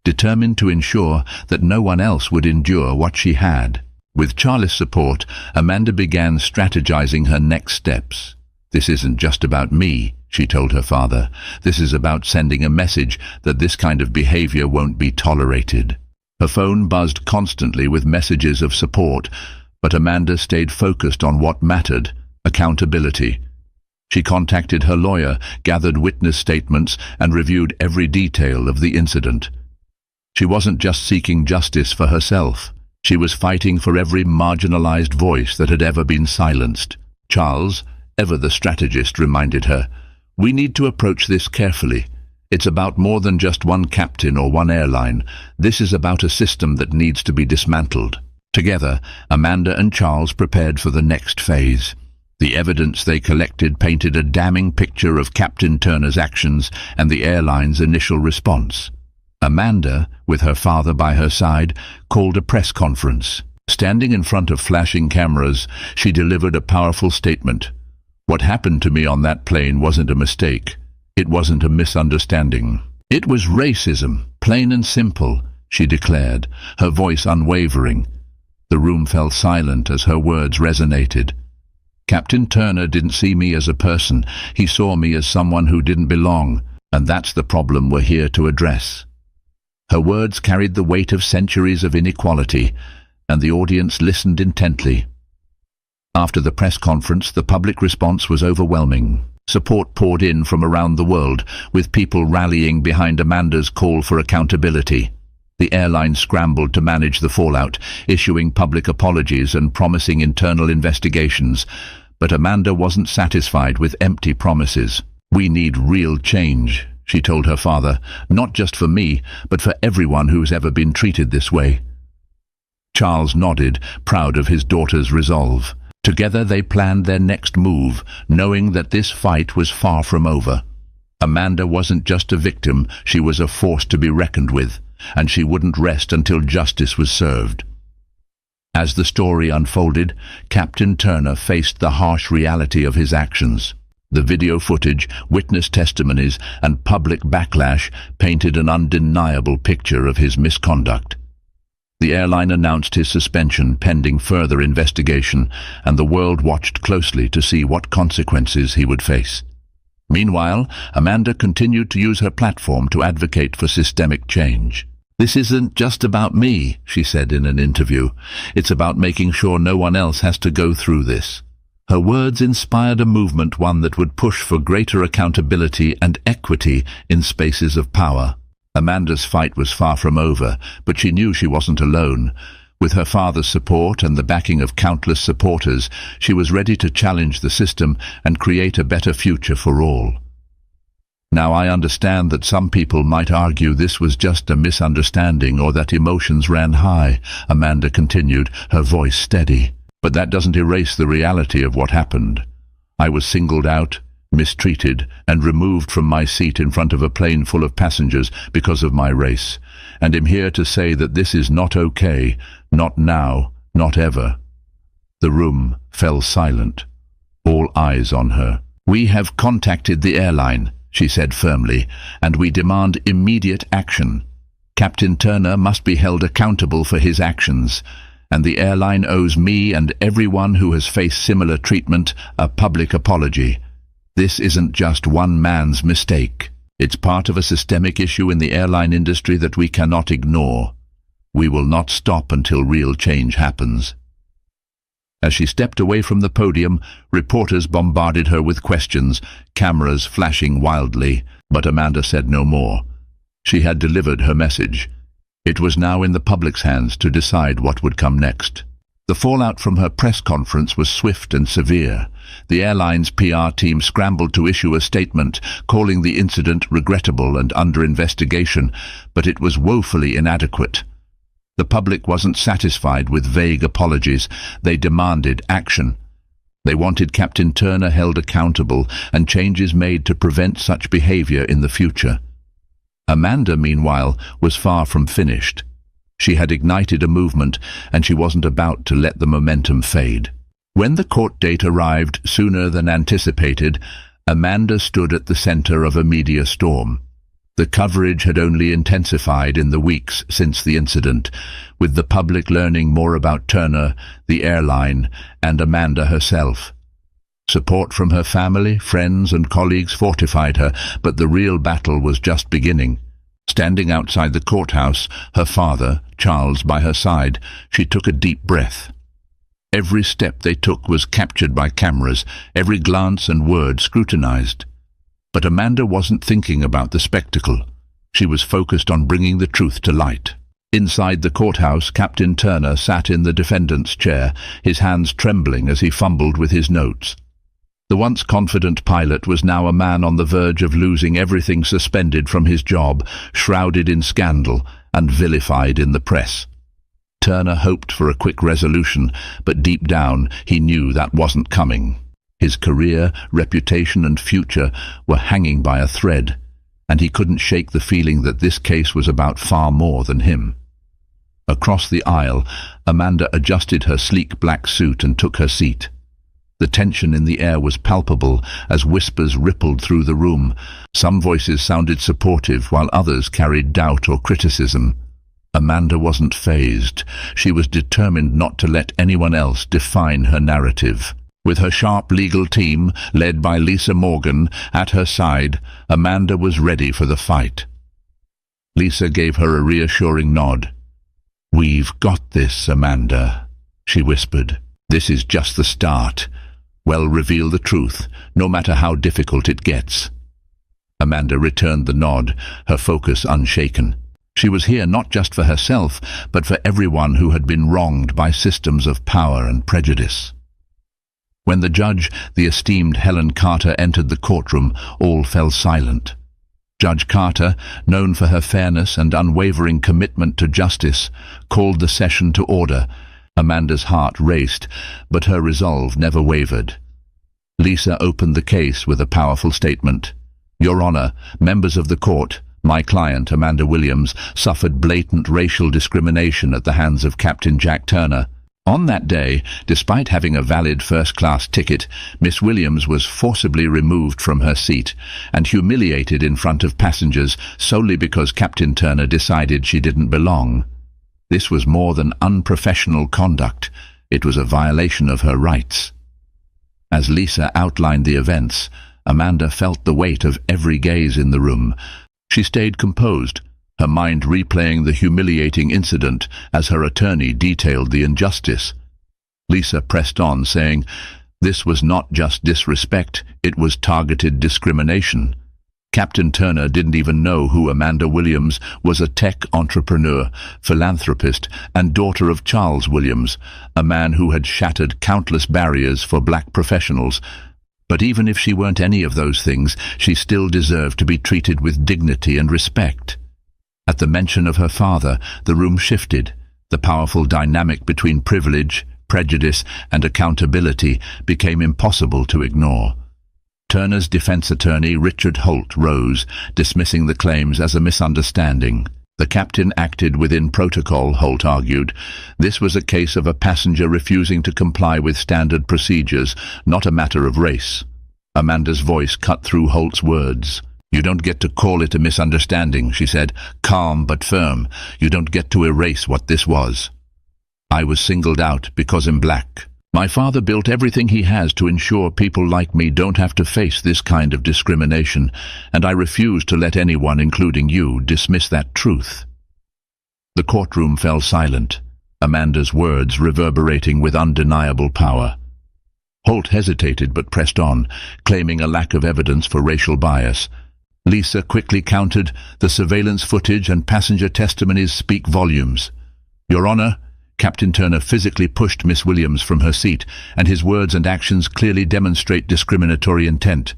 C: determined to ensure that no one else would endure what she had. With Charles' support, Amanda began strategizing her next steps. "This isn't just about me," she told her father. "This is about sending a message that this kind of behavior won't be tolerated." Her phone buzzed constantly with messages of support, but Amanda stayed focused on what mattered: accountability. She contacted her lawyer, gathered witness statements, and reviewed every detail of the incident. She wasn't just seeking justice for herself. She was fighting for every marginalized voice that had ever been silenced. Charles, ever the strategist, reminded her, "We need to approach this carefully. It's about more than just one captain or one airline. This is about a system that needs to be dismantled." Together, Amanda and Charles prepared for the next phase. The evidence they collected painted a damning picture of Captain Turner's actions and the airline's initial response. Amanda, with her father by her side, called a press conference. Standing in front of flashing cameras, she delivered a powerful statement. "What happened to me on that plane wasn't a mistake. It wasn't a misunderstanding. It was racism, plain and simple," she declared, her voice unwavering. The room fell silent as her words resonated. "Captain Turner didn't see me as a person. He saw me as someone who didn't belong, and that's the problem we're here to address." Her words carried the weight of centuries of inequality, and the audience listened intently. After the press conference, the public response was overwhelming. Support poured in from around the world, with people rallying behind Amanda's call for accountability. The airline scrambled to manage the fallout, issuing public apologies and promising internal investigations. But Amanda wasn't satisfied with empty promises. "We need real change," she told her father, "not just for me, but for everyone who's ever been treated this way." Charles nodded, proud of his daughter's resolve. Together they planned their next move, knowing that this fight was far from over. Amanda wasn't just a victim, she was a force to be reckoned with, and she wouldn't rest until justice was served. As the story unfolded, Captain Turner faced the harsh reality of his actions. The video footage, witness testimonies, and public backlash painted an undeniable picture of his misconduct. The airline announced his suspension pending further investigation, and the world watched closely to see what consequences he would face. Meanwhile, Amanda continued to use her platform to advocate for systemic change. "This isn't just about me," she said in an interview. "It's about making sure no one else has to go through this." Her words inspired a movement, one that would push for greater accountability and equity in spaces of power. Amanda's fight was far from over, but she knew she wasn't alone. With her father's support and the backing of countless supporters, she was ready to challenge the system and create a better future for all. "Now, I understand that some people might argue this was just a misunderstanding or that emotions ran high," Amanda continued, her voice steady. "But that doesn't erase the reality of what happened. I was singled out, mistreated, and removed from my seat in front of a plane full of passengers because of my race. And I'm here to say that this is not okay, not now, not ever." The room fell silent, all eyes on her. "We have contacted the airline," she said firmly, "and we demand immediate action. Captain Turner must be held accountable for his actions, and the airline owes me and everyone who has faced similar treatment a public apology. This isn't just one man's mistake. It's part of a systemic issue in the airline industry that we cannot ignore. We will not stop until real change happens." As she stepped away from the podium, reporters bombarded her with questions, cameras flashing wildly, but Amanda said no more. She had delivered her message. It was now in the public's hands to decide what would come next. The fallout from her press conference was swift and severe. The airline's PR team scrambled to issue a statement, calling the incident regrettable and under investigation, but it was woefully inadequate. The public wasn't satisfied with vague apologies. They demanded action. They wanted Captain Turner held accountable and changes made to prevent such behavior in the future. Amanda, meanwhile, was far from finished. She had ignited a movement, and she wasn't about to let the momentum fade. When the court date arrived sooner than anticipated, Amanda stood at the center of a media storm. The coverage had only intensified in the weeks since the incident, with the public learning more about Turner, the airline, and Amanda herself. Support from her family, friends, and colleagues fortified her, but the real battle was just beginning. Standing outside the courthouse, her father, Charles, by her side, she took a deep breath. Every step they took was captured by cameras, every glance and word scrutinized. But Amanda wasn't thinking about the spectacle. She was focused on bringing the truth to light. Inside the courthouse, Captain Turner sat in the defendant's chair, his hands trembling as he fumbled with his notes. The once confident pilot was now a man on the verge of losing everything, suspended from his job, shrouded in scandal, and vilified in the press. Turner hoped for a quick resolution, but deep down he knew that wasn't coming. His career, reputation, and future were hanging by a thread, and he couldn't shake the feeling that this case was about far more than him. Across the aisle, Amanda adjusted her sleek black suit and took her seat. The tension in the air was palpable as whispers rippled through the room. Some voices sounded supportive, while others carried doubt or criticism. Amanda wasn't fazed. She was determined not to let anyone else define her narrative. With her sharp legal team, led by Lisa Morgan, at her side, Amanda was ready for the fight. Lisa gave her a reassuring nod. "We've got this, Amanda," she whispered. "This is just the start. Well, reveal the truth, no matter how difficult it gets." Amanda returned the nod, her focus unshaken. She was here not just for herself, but for everyone who had been wronged by systems of power and prejudice. When the judge, the esteemed Helen Carter, entered the courtroom, all fell silent. Judge Carter, known for her fairness and unwavering commitment to justice, called the session to order. Amanda's heart raced, but her resolve never wavered. Lisa opened the case with a powerful statement. "Your Honor, members of the court, my client, Amanda Williams, suffered blatant racial discrimination at the hands of Captain Jack Turner. On that day, despite having a valid first-class ticket, Miss Williams was forcibly removed from her seat and humiliated in front of passengers solely because Captain Turner decided she didn't belong. This was more than unprofessional conduct. It was a violation of her rights. As Lisa outlined the events, Amanda felt the weight of every gaze in the room. She stayed composed, her mind replaying the humiliating incident as her attorney detailed the injustice. Lisa pressed on, saying, "This was not just disrespect, it was targeted discrimination. Captain Turner didn't even know who Amanda Williams was, a tech entrepreneur, philanthropist, and daughter of Charles Williams, a man who had shattered countless barriers for black professionals. But even if she weren't any of those things, she still deserved to be treated with dignity and respect." At the mention of her father, the room shifted. The powerful dynamic between privilege, prejudice, and accountability became impossible to ignore. Turner's defense attorney, Richard Holt, rose, dismissing the claims as a misunderstanding. The captain acted within protocol, Holt argued. This was a case of a passenger refusing to comply with standard procedures, not a matter of race. Amanda's voice cut through Holt's words. "You don't get to call it a misunderstanding," she said, calm but firm. "You don't get to erase what this was. I was singled out because I'm black. My father built everything he has to ensure people like me don't have to face this kind of discrimination, and I refuse to let anyone, including you, dismiss that truth." The courtroom fell silent, Amanda's words reverberating with undeniable power. Holt hesitated but pressed on, claiming a lack of evidence for racial bias. Lisa quickly countered, "The surveillance footage and passenger testimonies speak volumes." "Your Honor," Captain Turner physically pushed Miss Williams from her seat, and his words and actions clearly demonstrate discriminatory intent.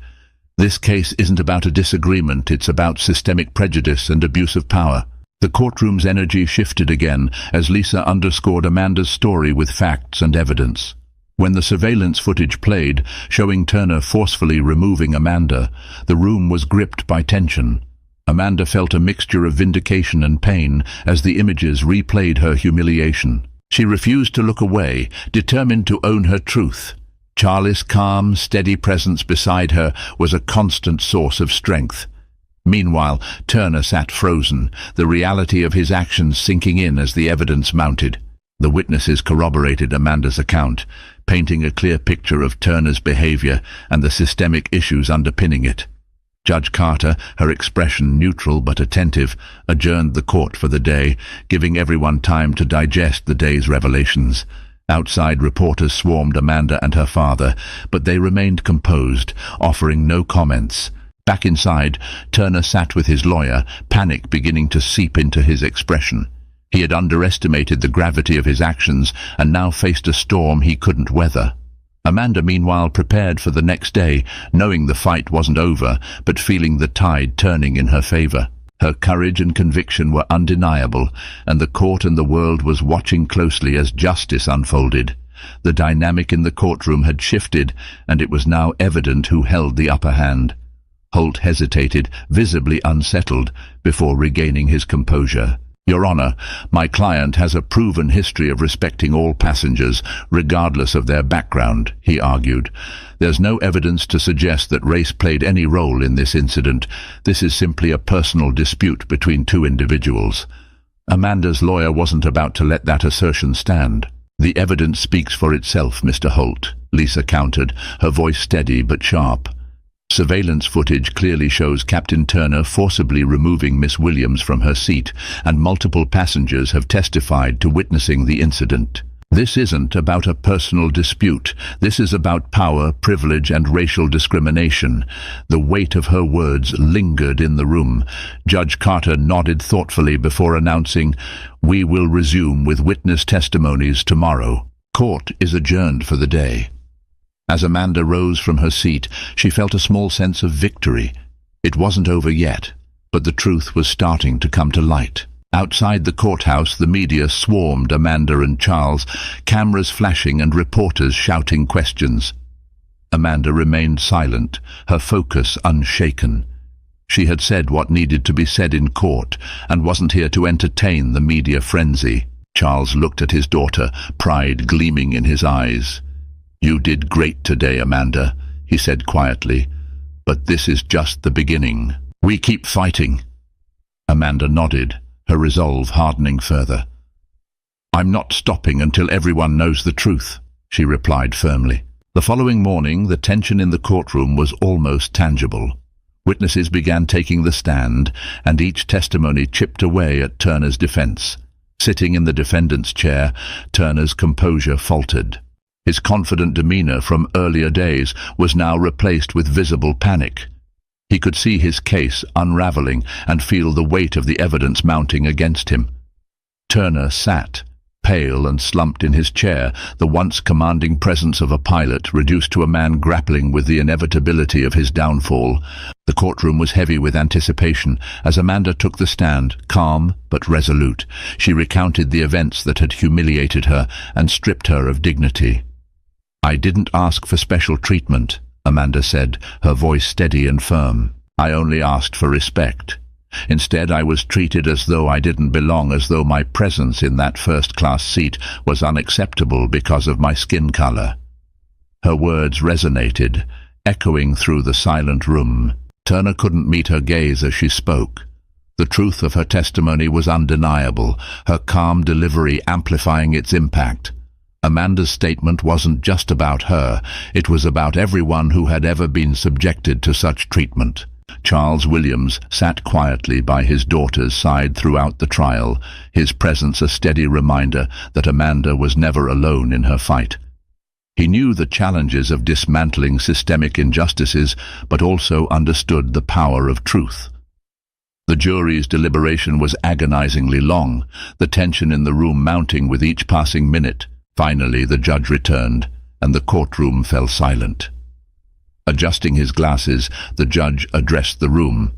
C: "This case isn't about a disagreement, it's about systemic prejudice and abuse of power." The courtroom's energy shifted again as Lisa underscored Amanda's story with facts and evidence. When the surveillance footage played, showing Turner forcefully removing Amanda, the room was gripped by tension. Amanda felt a mixture of vindication and pain as the images replayed her humiliation. She refused to look away, determined to own her truth. Charlie's calm, steady presence beside her was a constant source of strength. Meanwhile, Turner sat frozen, the reality of his actions sinking in as the evidence mounted. The witnesses corroborated Amanda's account, painting a clear picture of Turner's behavior and the systemic issues underpinning it. Judge Carter, her expression neutral but attentive, adjourned the court for the day, giving everyone time to digest the day's revelations. Outside, reporters swarmed Amanda and her father, but they remained composed, offering no comments. Back inside, Turner sat with his lawyer, panic beginning to seep into his expression. He had underestimated the gravity of his actions and now faced a storm he couldn't weather. Amanda, meanwhile, prepared for the next day, knowing the fight wasn't over, but feeling the tide turning in her favor. Her courage and conviction were undeniable, and the court and the world was watching closely as justice unfolded. The dynamic in the courtroom had shifted, and it was now evident who held the upper hand. Holt hesitated, visibly unsettled, before regaining his composure. "Your Honor, my client has a proven history of respecting all passengers, regardless of their background," he argued. "There's no evidence to suggest that race played any role in this incident. This is simply a personal dispute between two individuals." Amanda's lawyer wasn't about to let that assertion stand. "The evidence speaks for itself, Mr. Holt," Lisa countered, her voice steady but sharp. Surveillance footage clearly shows Captain Turner forcibly removing Miss Williams from her seat, and multiple passengers have testified to witnessing the incident. This isn't about a personal dispute. This is about power, privilege, and racial discrimination. The weight of her words lingered in the room. Judge Carter nodded thoughtfully before announcing, "We will resume with witness testimonies tomorrow. Court is adjourned for the day." As Amanda rose from her seat, she felt a small sense of victory. It wasn't over yet, but the truth was starting to come to light. Outside the courthouse, the media swarmed Amanda and Charles, cameras flashing and reporters shouting questions. Amanda remained silent, her focus unshaken. She had said what needed to be said in court, and wasn't here to entertain the media frenzy. Charles looked at his daughter, pride gleaming in his eyes. "You did great today, Amanda," he said quietly, "but this is just the beginning. We keep fighting." Amanda nodded, her resolve hardening further. "I'm not stopping until everyone knows the truth," she replied firmly. The following morning, the tension in the courtroom was almost tangible. Witnesses began taking the stand, and each testimony chipped away at Turner's defense. Sitting in the defendant's chair, Turner's composure faltered. His confident demeanor from earlier days was now replaced with visible panic. He could see his case unraveling and feel the weight of the evidence mounting against him. Turner sat, pale and slumped in his chair, the once commanding presence of a pilot reduced to a man grappling with the inevitability of his downfall. The courtroom was heavy with anticipation as Amanda took the stand, calm but resolute. She recounted the events that had humiliated her and stripped her of dignity. "I didn't ask for special treatment," Amanda said, her voice steady and firm. "I only asked for respect. Instead, I was treated as though I didn't belong, as though my presence in that first-class seat was unacceptable because of my skin color." Her words resonated, echoing through the silent room. Turner couldn't meet her gaze as she spoke. The truth of her testimony was undeniable, her calm delivery amplifying its impact. Amanda's statement wasn't just about her, it was about everyone who had ever been subjected to such treatment. Charles Williams sat quietly by his daughter's side throughout the trial, his presence a steady reminder that Amanda was never alone in her fight. He knew the challenges of dismantling systemic injustices, but also understood the power of truth. The jury's deliberation was agonizingly long, the tension in the room mounting with each passing minute. Finally, the judge returned, and the courtroom fell silent. Adjusting his glasses, the judge addressed the room.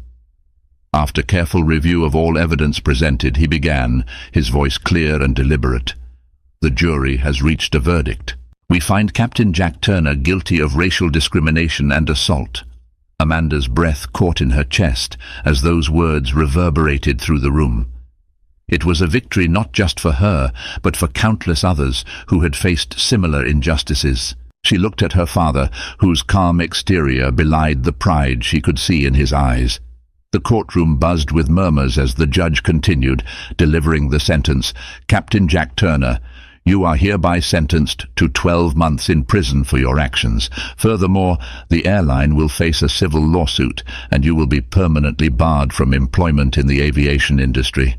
C: After careful review of all evidence presented, he began, his voice clear and deliberate. "The jury has reached a verdict. We find Captain Jack Turner guilty of racial discrimination and assault." Amanda's breath caught in her chest as those words reverberated through the room. It was a victory not just for her, but for countless others who had faced similar injustices. She looked at her father, whose calm exterior belied the pride she could see in his eyes. The courtroom buzzed with murmurs as the judge continued, delivering the sentence, "Captain Jack Turner, you are hereby sentenced to 12 months in prison for your actions. Furthermore, the airline will face a civil lawsuit, and you will be permanently barred from employment in the aviation industry."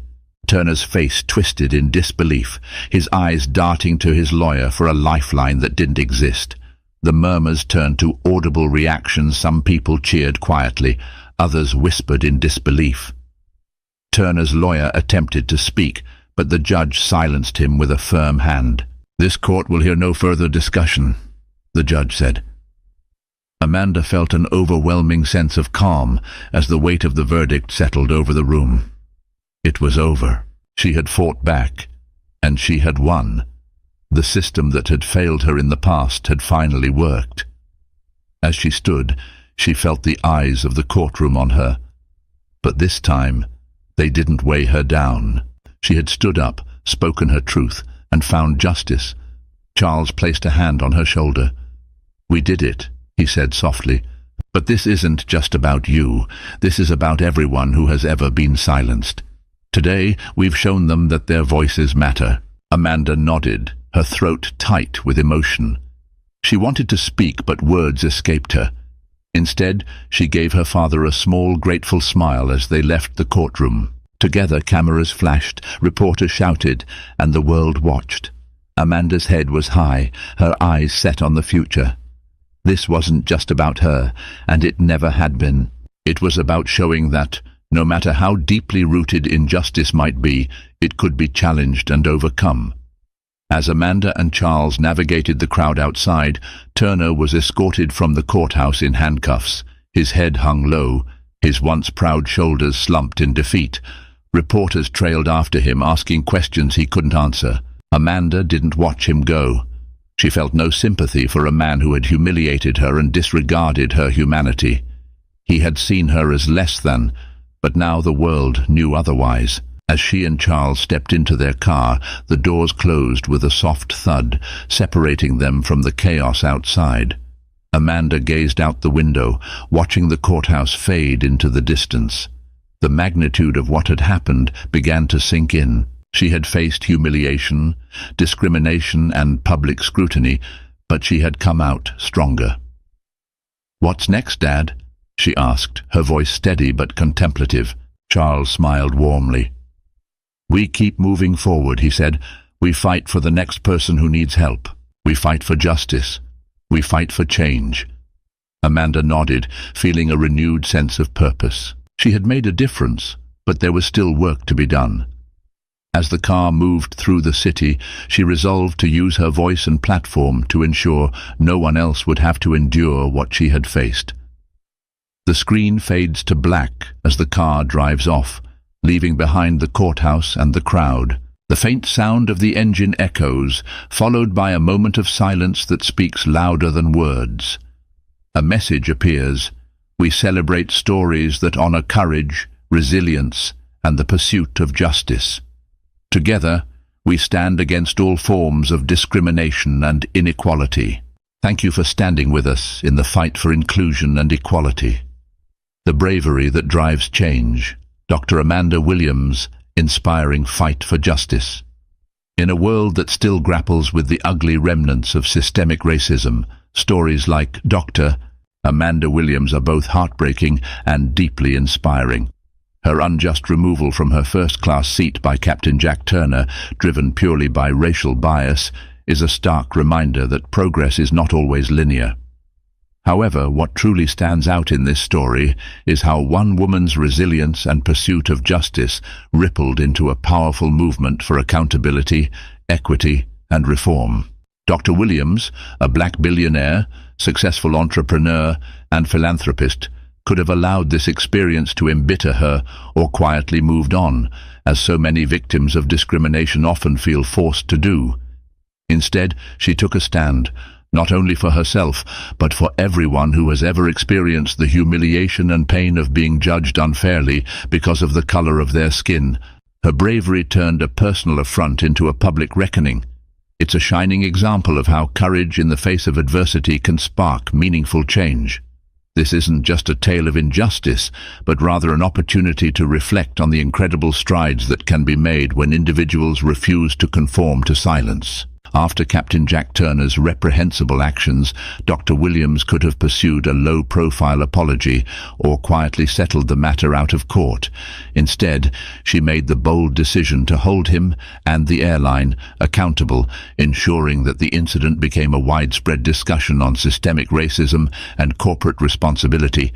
C: Turner's face twisted in disbelief, his eyes darting to his lawyer for a lifeline that didn't exist. The murmurs turned to audible reactions. Some people cheered quietly, others whispered in disbelief. Turner's lawyer attempted to speak, but the judge silenced him with a firm hand. "This court will hear no further discussion," the judge said. Amanda felt an overwhelming sense of calm as the weight of the verdict settled over the room. It was over. She had fought back, and she had won. The system that had failed her in the past had finally worked. As she stood, she felt the eyes of the courtroom on her. But this time, they didn't weigh her down. She had stood up, spoken her truth, and found justice. Charles placed a hand on her shoulder. "We did it," he said softly. "But this isn't just about you. This is about everyone who has ever been silenced. Today, we've shown them that their voices matter." Amanda nodded, her throat tight with emotion. She wanted to speak, but words escaped her. Instead, she gave her father a small, grateful smile as they left the courtroom. Together, cameras flashed, reporters shouted, and the world watched. Amanda's head was high, her eyes set on the future. This wasn't just about her, and it never had been. It was about showing that, no matter how deeply rooted injustice might be, it could be challenged and overcome. As Amanda and Charles navigated the crowd outside, Turner was escorted from the courthouse in handcuffs. His head hung low, his once proud shoulders slumped in defeat. Reporters trailed after him, asking questions he couldn't answer. Amanda didn't watch him go. She felt no sympathy for a man who had humiliated her and disregarded her humanity. He had seen her as less than, but now the world knew otherwise. As she and Charles stepped into their car, the doors closed with a soft thud, separating them from the chaos outside. Amanda gazed out the window, watching the courthouse fade into the distance. The magnitude of what had happened began to sink in. She had faced humiliation, discrimination, and public scrutiny, but she had come out stronger. "What's next, Dad?" she asked, her voice steady but contemplative. Charles smiled warmly. "We keep moving forward," he said. "We fight for the next person who needs help. We fight for justice. We fight for change." Amanda nodded, feeling a renewed sense of purpose. She had made a difference, but there was still work to be done. As the car moved through the city, she resolved to use her voice and platform to ensure no one else would have to endure what she had faced. The screen fades to black as the car drives off, leaving behind the courthouse and the crowd. The faint sound of the engine echoes, followed by a moment of silence that speaks louder than words. A message appears: "We celebrate stories that honor courage, resilience, and the pursuit of justice. Together, we stand against all forms of discrimination and inequality. Thank you for standing with us in the fight for inclusion and equality." The bravery that drives change. Dr. Amanda Williams' inspiring fight for justice. In a world that still grapples with the ugly remnants of systemic racism, stories like Dr. Amanda Williams are both heartbreaking and deeply inspiring. Her unjust removal from her first-class seat by Captain Jack Turner, driven purely by racial bias, is a stark reminder that progress is not always linear. However, what truly stands out in this story is how one woman's resilience and pursuit of justice rippled into a powerful movement for accountability, equity, and reform. Dr. Williams, a black billionaire, successful entrepreneur, and philanthropist, could have allowed this experience to embitter her or quietly moved on, as so many victims of discrimination often feel forced to do. Instead, she took a stand, not only for herself, but for everyone who has ever experienced the humiliation and pain of being judged unfairly because of the color of their skin. Her bravery turned a personal affront into a public reckoning. It's a shining example of how courage in the face of adversity can spark meaningful change. This isn't just a tale of injustice, but rather an opportunity to reflect on the incredible strides that can be made when individuals refuse to conform to silence. After Captain Jack Turner's reprehensible actions, Dr. Williams could have pursued a low-profile apology or quietly settled the matter out of court. Instead, she made the bold decision to hold him and the airline accountable, ensuring that the incident became a widespread discussion on systemic racism and corporate responsibility.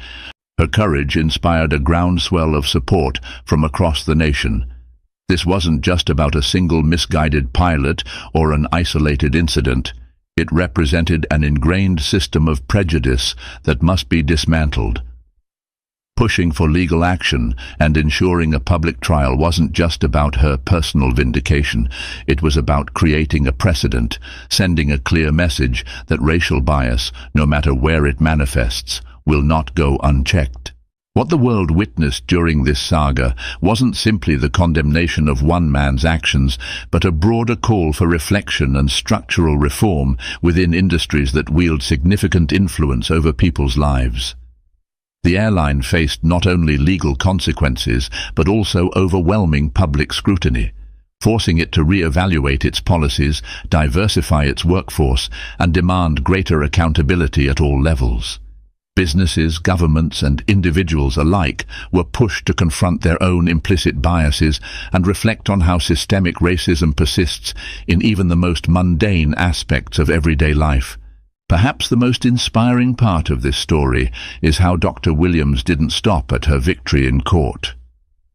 C: Her courage inspired a groundswell of support from across the nation. This wasn't just about a single misguided pilot or an isolated incident. It represented an ingrained system of prejudice that must be dismantled. Pushing for legal action and ensuring a public trial wasn't just about her personal vindication. It was about creating a precedent, sending a clear message that racial bias, no matter where it manifests, will not go unchecked. What the world witnessed during this saga wasn't simply the condemnation of one man's actions, but a broader call for reflection and structural reform within industries that wield significant influence over people's lives. The airline faced not only legal consequences, but also overwhelming public scrutiny, forcing it to re-evaluate its policies, diversify its workforce, and demand greater accountability at all levels. Businesses, governments, and individuals alike were pushed to confront their own implicit biases and reflect on how systemic racism persists in even the most mundane aspects of everyday life. Perhaps the most inspiring part of this story is how Dr. Williams didn't stop at her victory in court.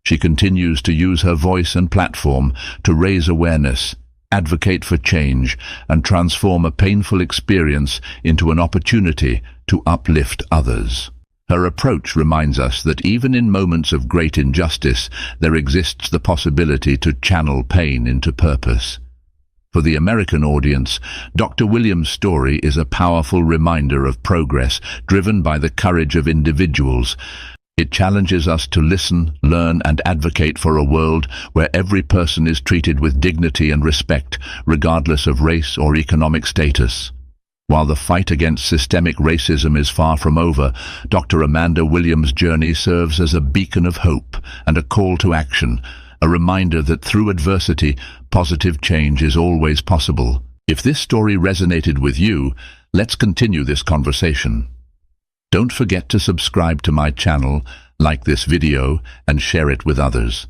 C: She continues to use her voice and platform to raise awareness, advocate for change, and transform a painful experience into an opportunity to uplift others. Her approach reminds us that even in moments of great injustice, there exists the possibility to channel pain into purpose. For the American audience, Dr. Williams' story is a powerful reminder of progress driven by the courage of individuals. It challenges us to listen, learn, and advocate for a world where every person is treated with dignity and respect, regardless of race or economic status. While the fight against systemic racism is far from over, Dr. Amanda Williams' journey serves as a beacon of hope and a call to action, a reminder that through adversity, positive change is always possible. If this story resonated with you, let's continue this conversation. Don't forget to subscribe to my channel, like this video, and share it with others.